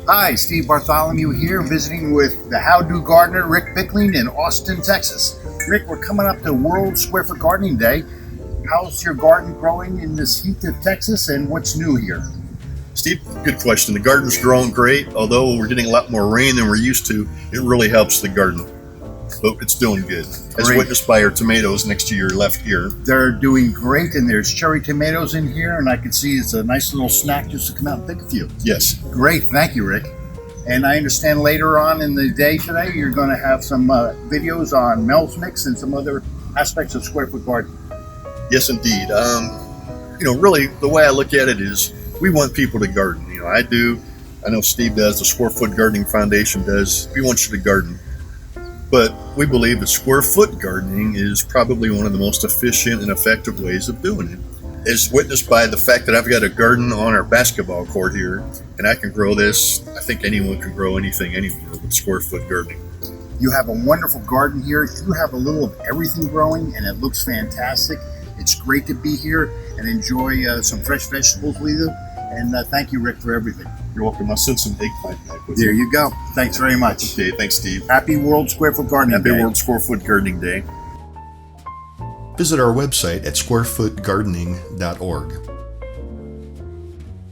Hi, Steve Bartholomew here, visiting with the How-Do Gardener, Rick Bickling in Austin, Texas. Rick, we're coming up to World Square Foot Gardening Day. How's your garden growing in this heat of Texas, and what's new here? Steve, good question. The garden's growing great. Although we're getting a lot more rain than we're used to, it really helps the garden. But it's doing good, as witnessed by our tomatoes next to your left ear. They're doing great, and there's cherry tomatoes in here, and I can see it's a nice little snack just to come out and pick a few. Yes. Great, thank you, Rick. And I understand later on in the day today, you're going to have some videos on Mel's Mix and some other aspects of Square Foot Gardening. Yes, indeed. Really, the way I look at it is we want people to garden. I do. I know Steve does. The Square Foot Gardening Foundation does. We want you to garden. But we believe that square foot gardening is probably one of the most efficient and effective ways of doing it. As witnessed by the fact that I've got a garden on our basketball court here, and I can grow this. I think anyone can grow anything anywhere with square foot gardening. You have a wonderful garden here. You have a little of everything growing, and it looks fantastic. It's great to be here and enjoy some fresh vegetables with you. And thank you, Rick, for everything. You're welcome. I'll send some eggplant back with you. There you go. Thanks very much. Okay, thanks, Steve. Happy World Square Foot Gardening Day. Happy World Square Foot Gardening Day. Visit our website at squarefootgardening.org.